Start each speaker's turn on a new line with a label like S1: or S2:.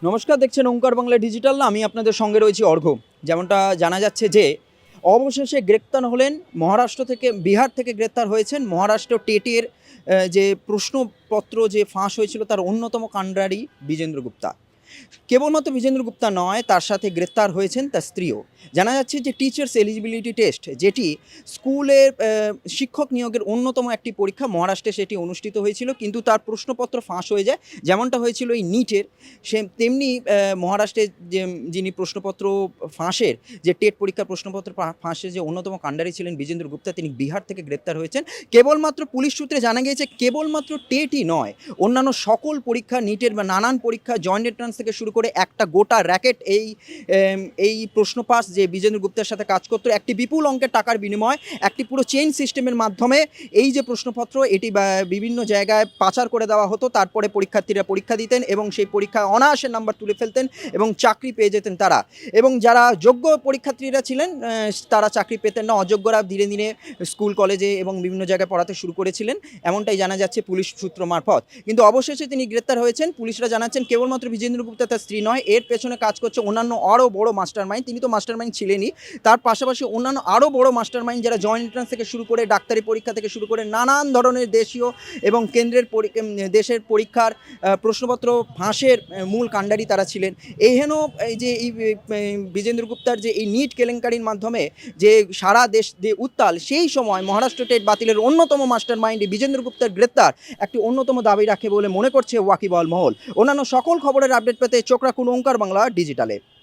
S1: নমস্কার, দেখছেন ওঙ্কার বাংলা ডিজিটাল। আমি আপনাদের সঙ্গে রয়েছি অর্ঘ্য। যেমনটা জানা যাচ্ছে যে অবশেষে গ্রেপ্তার হলেন, মহারাষ্ট্র থেকে বিহার থেকে গ্রেপ্তার হয়েছেন মহারাষ্ট্র টেটের যে প্রশ্নপত্র যে ফাঁস হয়েছিল তার অন্যতম কাণ্ডারি বিজেন্দ্র গুপ্তা। কেবলমাত্র বিজেন্দ্র গুপ্তা নয়, তার সাথে গ্রেপ্তার হয়েছেন তার স্ত্রীও। জানা যাচ্ছে যে টিচার্স এলিজিবিলিটি টেস্ট, যেটি স্কুলের শিক্ষক নিয়োগের অন্যতম একটি পরীক্ষা, মহারাষ্ট্রে সেটি অনুষ্ঠিত হয়েছিল, কিন্তু তার প্রশ্নপত্র ফাঁস হয়ে যায়। যেমনটা হয়েছিল এই নিটের, সে তেমনি মহারাষ্ট্রের যে যিনি প্রশ্নপত্র ফাঁসের, যে টেট পরীক্ষার প্রশ্নপত্র ফাঁসের যে অন্যতম কাণ্ডারি ছিলেন বিজেন্দ্র গুপ্তা, তিনি বিহার থেকে গ্রেপ্তার হয়েছেন। কেবলমাত্র পুলিশ সূত্রে জানা গিয়েছে কেবলমাত্র টেটই নয়, অন্যান্য সকল পরীক্ষা, নিটের বা নানান পরীক্ষা, জয়েন্ট এন্ট্রান্স থেকে শুরু করে একটা গোটা র্যাকেট এই প্রশ্ন পাস যে বিজেন্দ্র গুপ্তার সাথে কাজ করতো, একটি বিপুল অঙ্কের টাকার বিনিময়, একটি পুরো চেইন সিস্টেমের মাধ্যমে এই যে প্রশ্নপত্র এটি বিভিন্ন জায়গায় পাচার করে দেওয়া হতো। তারপরে পরীক্ষার্থীরা পরীক্ষা দিতেন এবং সেই পরীক্ষায় অনায়াসে নাম্বার তুলে ফেলতেন এবং চাকরি পেয়ে যেতেন তারা। এবং যারা যোগ্য পরীক্ষার্থীরা ছিলেন তারা চাকরি পেতেন না, অযোগ্যরা ধীরে ধীরে স্কুল কলেজে এবং বিভিন্ন জায়গায় পড়াতে শুরু করেছিলেন, এমনটাই জানা যাচ্ছে পুলিশ সূত্র মারফত। কিন্তু অবশেষে তিনি গ্রেপ্তার হয়েছেন। পুলিশরা জানাচ্ছেন কেবলমাত্র বিজেন্দ্র গুপ্তা তার স্ত্রী নয়, এর পেছনে কাজ করছে অন্যান্য আরও বড় মাস্টার মাইন্ড। তিনি তো মাস্টার মাইন্ড ছিলেনই, তার পাশাপাশি অন্যান্য আরও বড় মাস্টার মাইন্ড, যারা জয়েন্ট এন্ট্রান্স থেকে শুরু করে ডাক্তারি পরীক্ষা থেকে শুরু করে নানান ধরনের দেশীয় এবং কেন্দ্রের দেশের পরীক্ষার প্রশ্নপত্র ফাঁসের মূল কাণ্ডারি তারা ছিলেন। এই যে বিজেন্দ্র গুপ্তার যে এই নিট কেলেঙ্কারির মাধ্যমে যে সারা দেশ যে উত্তাল, সেই সময় মহারাষ্ট্র টেট বাতিলের অন্যতম মাস্টার মাইন্ড বিজেন্দ্র গুপ্তার গ্রেপ্তার একটি অন্যতম দাবি রাখে বলে মনে করছে ওয়াকিবহাল মহল। অন্যান্য সকল খবরের আপডেট পেতে চোখ রাখুন ওঙ্কার বাংলা ডিজিটালে।